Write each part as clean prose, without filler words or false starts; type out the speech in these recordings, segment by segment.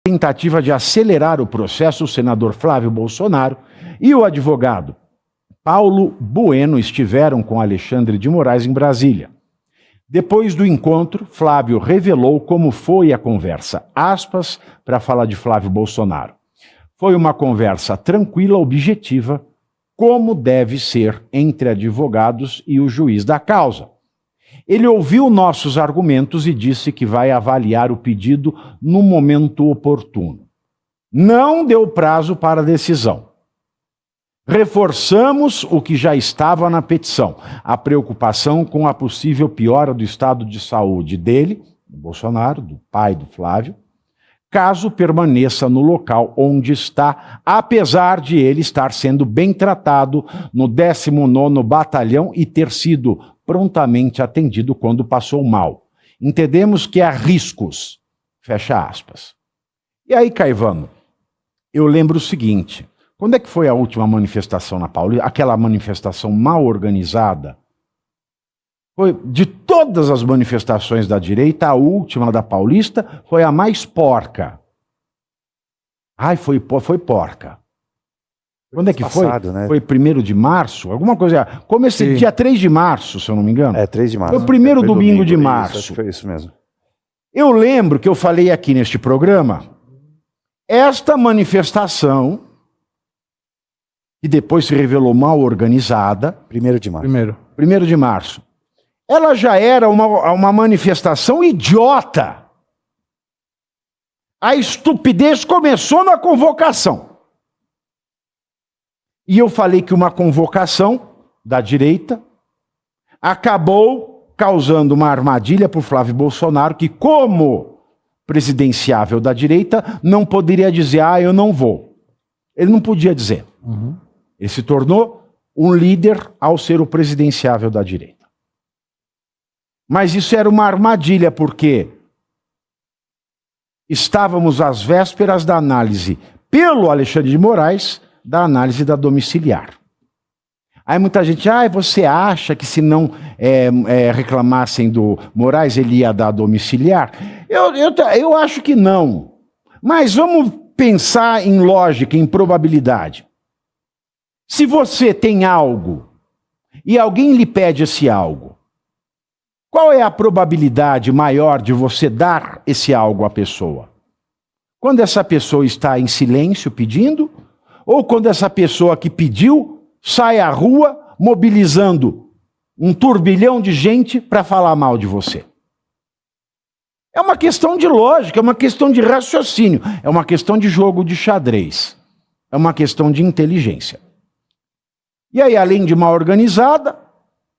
tentativa de acelerar o processo, o senador Flávio Bolsonaro e o advogado Paulo Bueno estiveram com Alexandre de Moraes em Brasília. Depois do encontro, Flávio revelou como foi a conversa. Aspas para falar de Flávio Bolsonaro. Foi uma conversa tranquila, objetiva, como deve ser entre advogados e o juiz da causa. Ele ouviu nossos argumentos e disse que vai avaliar o pedido no momento oportuno. Não deu prazo para decisão. Reforçamos o que já estava na petição, a preocupação com a possível piora do estado de saúde dele, do Bolsonaro, do pai do Flávio, caso permaneça no local onde está, apesar de ele estar sendo bem tratado no 19º Batalhão e ter sido prontamente atendido quando passou mal. Entendemos que há riscos. Fecha aspas. E aí, Caivano, eu lembro o seguinte, quando é que foi a última manifestação na Paulista? Aquela manifestação mal organizada? Foi, de todas as manifestações da direita, a última da Paulista foi a mais porca. Ai, foi porca. Quando é que passado, foi? Né? Foi 1º de março? Alguma coisa. Comecei dia 3 de março, se eu não me engano. É, 3 de março. Foi o primeiro domingo de março. Acho que foi isso mesmo. Eu lembro que eu falei aqui neste programa, esta manifestação, que depois se revelou mal organizada. 1º de março. 1º de março. Ela já era uma manifestação idiota. A estupidez começou na convocação. E eu falei que uma convocação da direita acabou causando uma armadilha para o Flávio Bolsonaro, que como presidenciável da direita não poderia dizer, eu não vou. Ele não podia dizer. Uhum. Ele se tornou um líder ao ser o presidenciável da direita. Mas isso era uma armadilha, porque estávamos às vésperas da análise pelo Alexandre de Moraes, da análise da domiciliar. Aí muita gente, você acha que se não reclamassem do Moraes, ele ia dar domiciliar? Eu acho que não. Mas vamos pensar em lógica, em probabilidade. Se você tem algo e alguém lhe pede esse algo, qual é a probabilidade maior de você dar esse algo à pessoa? Quando essa pessoa está em silêncio pedindo, ou quando essa pessoa que pediu sai à rua mobilizando um turbilhão de gente para falar mal de você? É uma questão de lógica, é uma questão de raciocínio, é uma questão de jogo de xadrez, é uma questão de inteligência. E aí, além de mal organizada,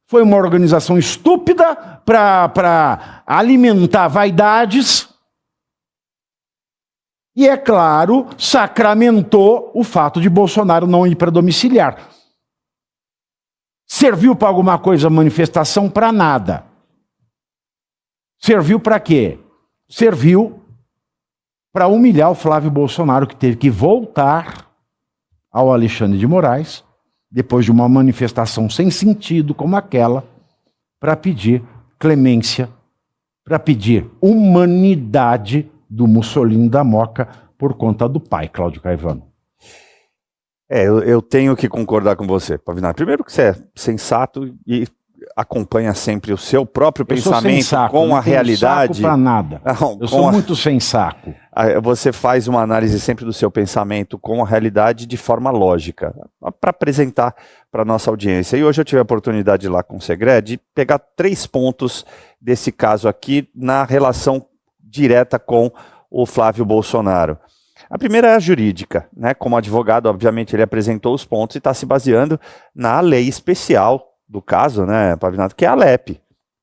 foi uma organização estúpida para alimentar vaidades e, é claro, sacramentou o fato de Bolsonaro não ir para domiciliar. Serviu para alguma coisa a manifestação? Para nada. Serviu para quê? Serviu para humilhar o Flávio Bolsonaro, que teve que voltar ao Alexandre de Moraes, depois de uma manifestação sem sentido como aquela, para pedir clemência, para pedir humanidade do Mussolini da Moca por conta do pai, Cláudio Caivano. Eu tenho que concordar com você, Pavinato. Primeiro que você é sensato e acompanha sempre o seu próprio pensamento saco, com a realidade. Saco para nada. Eu sou muito sem saco. Você faz uma análise sempre do seu pensamento com a realidade de forma lógica, para apresentar para a nossa audiência. E hoje eu tive a oportunidade de ir lá com o Segred de pegar 3 pontos desse caso aqui na relação direta com o Flávio Bolsonaro. A primeira é a jurídica, né? Como advogado, obviamente, ele apresentou os pontos e está se baseando na lei especial do caso, né, Pavinato, que é a LEP.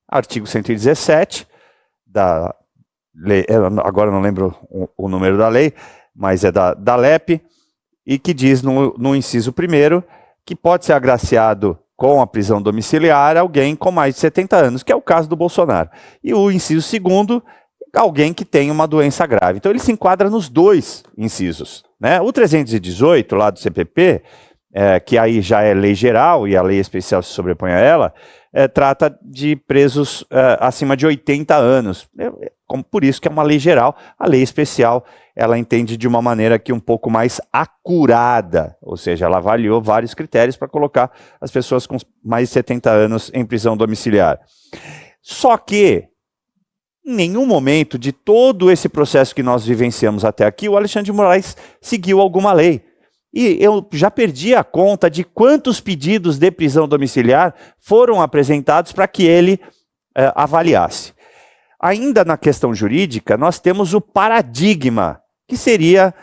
Artigo 117 da lei, agora não lembro o número da lei, mas é da LEP, e que diz no inciso 1º que pode ser agraciado com a prisão domiciliar alguém com mais de 70 anos, que é o caso do Bolsonaro. E o inciso 2º, alguém que tem uma doença grave. Então ele se enquadra nos 2 incisos, né? O 318 lá do CPP, que aí já é lei geral e a lei especial se sobrepõe a ela, trata de presos acima de 80 anos. por isso que é uma lei geral. A lei especial, ela entende de uma maneira aqui um pouco mais acurada, ou seja, ela avaliou vários critérios para colocar as pessoas com mais de 70 anos em prisão domiciliar. Só que, em nenhum momento de todo esse processo que nós vivenciamos até aqui, o Alexandre de Moraes seguiu alguma lei. E eu já perdi a conta de quantos pedidos de prisão domiciliar foram apresentados para que ele avaliasse. Ainda na questão jurídica, nós temos o paradigma, que seria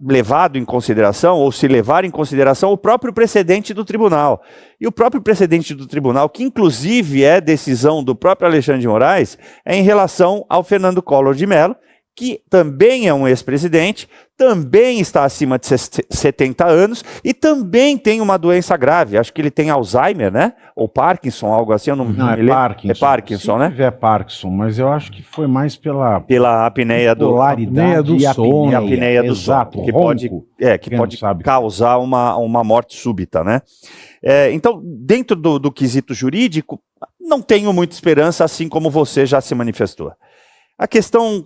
levado em consideração, ou se levar em consideração, o próprio precedente do tribunal. E o próprio precedente do tribunal, que inclusive é decisão do próprio Alexandre de Moraes, é em relação ao Fernando Collor de Mello, que também é um ex-presidente, também está acima de 70 anos e também tem uma doença grave. Acho que ele tem Alzheimer, né? Ou Parkinson, algo assim. Eu não me lembro. Parkinson. É Parkinson, né? É Parkinson, mas eu acho que foi mais pela apneia do sono. A apneia do sono, que pode causar uma morte súbita, né? Então, dentro do quesito jurídico, não tenho muita esperança, assim como você já se manifestou. A questão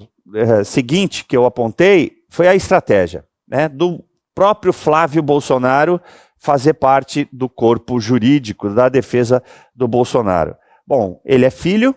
seguinte que eu apontei foi a estratégia, né, do próprio Flávio Bolsonaro fazer parte do corpo jurídico da defesa do Bolsonaro. Bom, ele é filho,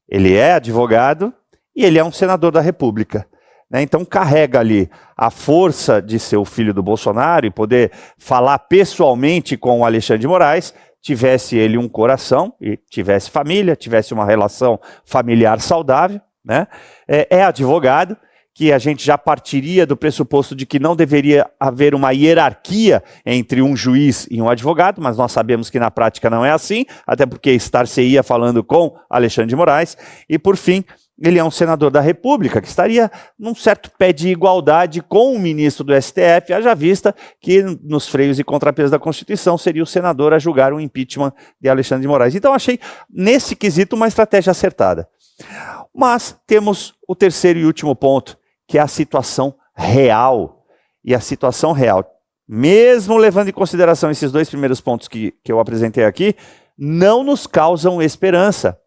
ele é advogado e ele é um senador da República, né, então carrega ali a força de ser o filho do Bolsonaro e poder falar pessoalmente com o Alexandre de Moraes, tivesse ele um coração e tivesse família, tivesse uma relação familiar saudável, né? É advogado, que a gente já partiria do pressuposto de que não deveria haver uma hierarquia entre um juiz e um advogado, mas nós sabemos que na prática não é assim, até porque estar-se-ia falando com Alexandre de Moraes. E por fim, ele é um senador da República, que estaria num certo pé de igualdade com o ministro do STF, haja vista que nos freios e contrapesos da Constituição seria o senador a julgar o impeachment de Alexandre de Moraes. Então achei, nesse quesito, uma estratégia acertada. Mas temos o terceiro e último ponto, que é a situação real. E a situação real, mesmo levando em consideração esses dois primeiros pontos que eu apresentei aqui, não nos causam esperança.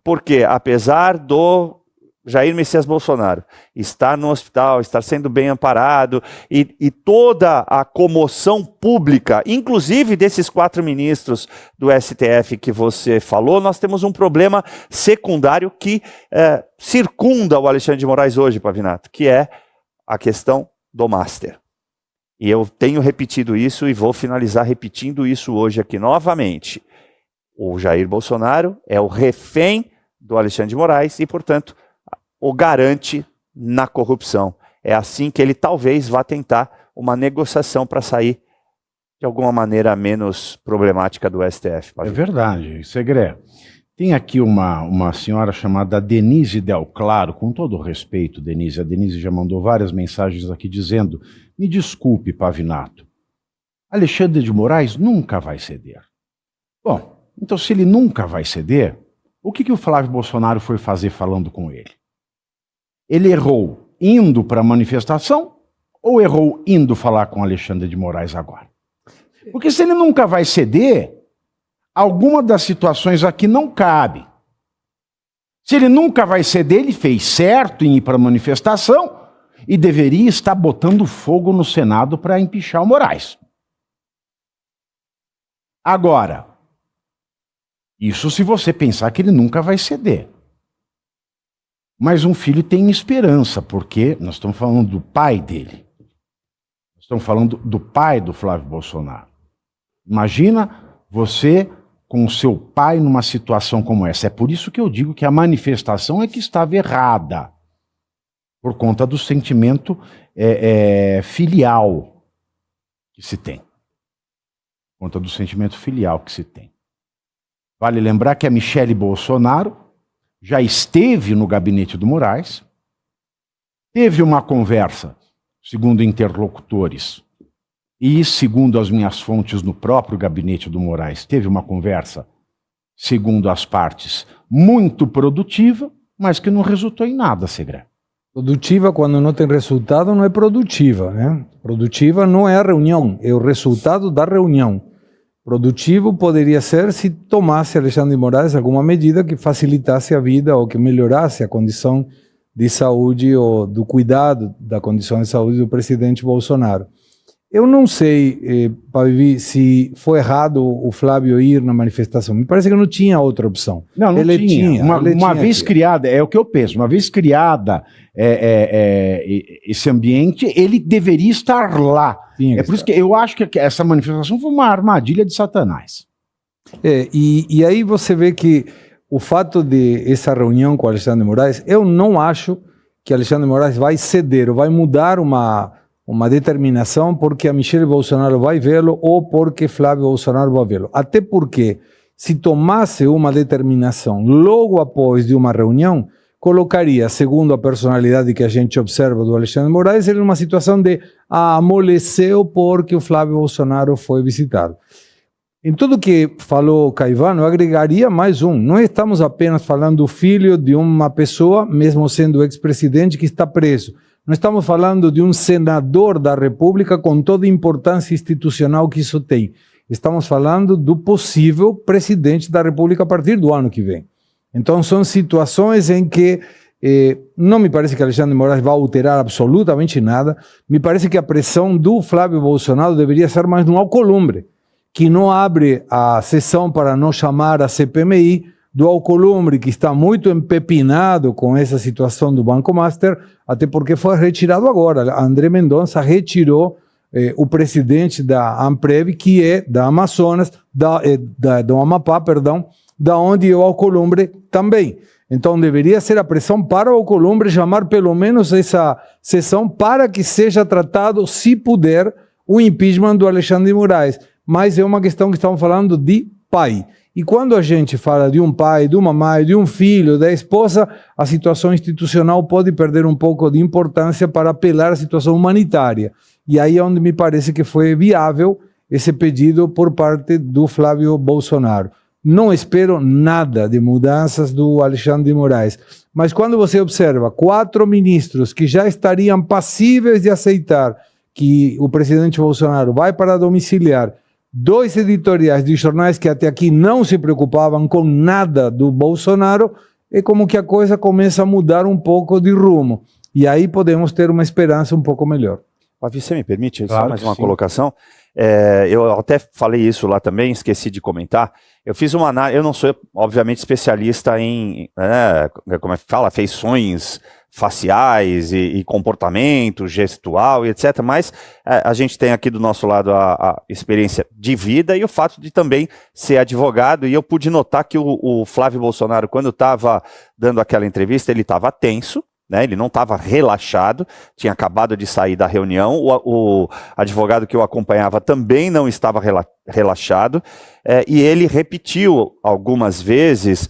Porque, apesar do Jair Messias Bolsonaro estar no hospital, estar sendo bem amparado, e toda a comoção pública, inclusive desses 4 ministros do STF que você falou, nós temos um problema secundário que circunda o Alexandre de Moraes hoje, Pavinato, que é a questão do Master. E eu tenho repetido isso e vou finalizar repetindo isso hoje aqui novamente. O Jair Bolsonaro é o refém do Alexandre de Moraes e, portanto, o garante na corrupção. É assim que ele talvez vá tentar uma negociação para sair de alguma maneira menos problemática do STF. É verdade, Segré. Tem aqui uma senhora chamada Denise Del Claro, com todo o respeito, Denise. A Denise já mandou várias mensagens aqui dizendo: me desculpe, Pavinato, Alexandre de Moraes nunca vai ceder. Bom, então se ele nunca vai ceder, o que o Flávio Bolsonaro foi fazer falando com ele? Ele errou indo para a manifestação ou errou indo falar com Alexandre de Moraes agora? Porque se ele nunca vai ceder, alguma das situações aqui não cabe. Se ele nunca vai ceder, ele fez certo em ir para a manifestação e deveria estar botando fogo no Senado para empichar o Moraes. Agora, isso se você pensar que ele nunca vai ceder. Mas um filho tem esperança, porque nós estamos falando do pai dele. Nós estamos falando do pai do Flávio Bolsonaro. Imagina você com o seu pai numa situação como essa. É por isso que eu digo que a manifestação é que estava errada. Por conta do sentimento filial que se tem. Por conta do sentimento filial que se tem. Vale lembrar que a Michele Bolsonaro já esteve no gabinete do Moraes, teve uma conversa, segundo interlocutores, e segundo as minhas fontes no próprio gabinete do Moraes, teve uma conversa, segundo as partes, muito produtiva, mas que não resultou em nada, Segré. Produtiva, quando não tem resultado, não é produtiva, né? Produtiva não é a reunião, é o resultado da reunião. Produtivo poderia ser se tomasse Alexandre de Moraes alguma medida que facilitasse a vida ou que melhorasse a condição de saúde ou do cuidado da condição de saúde do presidente Bolsonaro. Eu não sei, Pavivi, se foi errado o Flávio ir na manifestação. Me parece que não tinha outra opção. Não tinha. Uma vez criada, é o que eu penso, uma vez criada esse ambiente, ele deveria estar lá. É por isso que eu acho que essa manifestação foi uma armadilha de Satanás. E aí você vê que o fato de essa reunião com Alexandre de Moraes, eu não acho que Alexandre de Moraes vai ceder ou vai mudar uma determinação porque a Michelle Bolsonaro vai vê-lo ou porque Flávio Bolsonaro vai vê-lo. Até porque, se tomasse uma determinação logo após de uma reunião, colocaria, segundo a personalidade que a gente observa do Alexandre de Moraes, ele numa situação de amoleceu porque o Flávio Bolsonaro foi visitado. Em tudo que falou Caivano, eu agregaria mais um. Não estamos apenas falando do filho de uma pessoa, mesmo sendo ex-presidente, que está preso. Não estamos falando de um senador da República com toda a importância institucional que isso tem. Estamos falando do possível presidente da República a partir do ano que vem. Então são situações em que não me parece que Alexandre de Moraes vai alterar absolutamente nada. Me parece que a pressão do Flávio Bolsonaro deveria ser mais no Alcolumbre, que não abre a sessão para não chamar a CPMI, do Alcolumbre, que está muito empepinado com essa situação do Banco Master, até porque foi retirado agora. André Mendonça retirou o presidente da Amprev, que é da Amazonas, do Amapá, perdão, da onde é o Alcolumbre também. Então deveria ser a pressão para o Alcolumbre chamar pelo menos essa sessão para que seja tratado, se puder, o impeachment do Alexandre de Moraes. Mas é uma questão que estamos falando de pai. E quando a gente fala de um pai, de uma mãe, de um filho, da esposa, a situação institucional pode perder um pouco de importância para apelar à situação humanitária. E aí é onde me parece que foi viável esse pedido por parte do Flávio Bolsonaro. Não espero nada de mudanças do Alexandre de Moraes. Mas quando você observa 4 ministros que já estariam passíveis de aceitar que o presidente Bolsonaro vai para domiciliar, 2 editoriais de jornais que até aqui não se preocupavam com nada do Bolsonaro, é como que a coisa começa a mudar um pouco de rumo. E aí podemos ter uma esperança um pouco melhor. Pavi, você me permite Claro, só mais uma sim. colocação? Eu até falei isso lá também, esqueci de comentar. Eu fiz uma análise, eu não sou, obviamente, especialista em, como é que fala, feições faciais e comportamento gestual e etc, mas a gente tem aqui do nosso lado a experiência de vida e o fato de também ser advogado, e eu pude notar que o Flávio Bolsonaro, quando estava dando aquela entrevista, ele estava tenso, né, ele não estava relaxado, tinha acabado de sair da reunião, o advogado que o acompanhava também não estava relaxado, e ele repetiu algumas vezes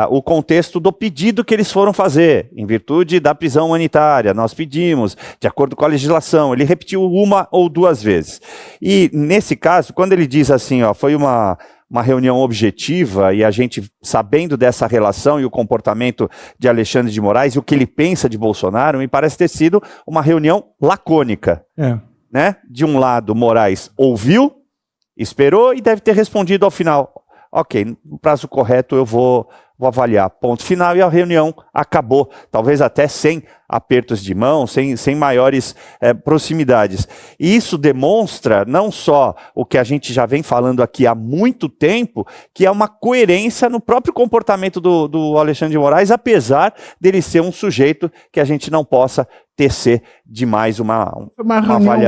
o contexto do pedido que eles foram fazer, em virtude da prisão humanitária, nós pedimos, de acordo com a legislação, ele repetiu 1 ou 2 vezes. E nesse caso, quando ele diz assim, ó, foi uma reunião objetiva, e a gente, sabendo dessa relação e o comportamento de Alexandre de Moraes e o que ele pensa de Bolsonaro, me parece ter sido uma reunião lacônica. Né? De um lado, Moraes ouviu, esperou e deve ter respondido ao final. Ok, no prazo correto eu vou avaliar. Ponto final, e a reunião acabou. Talvez até sem apertos de mão, sem maiores proximidades. E isso demonstra não só o que a gente já vem falando aqui há muito tempo, que é uma coerência no próprio comportamento do Alexandre de Moraes, apesar dele ser um sujeito que a gente não possa tecer demais uma avaliação.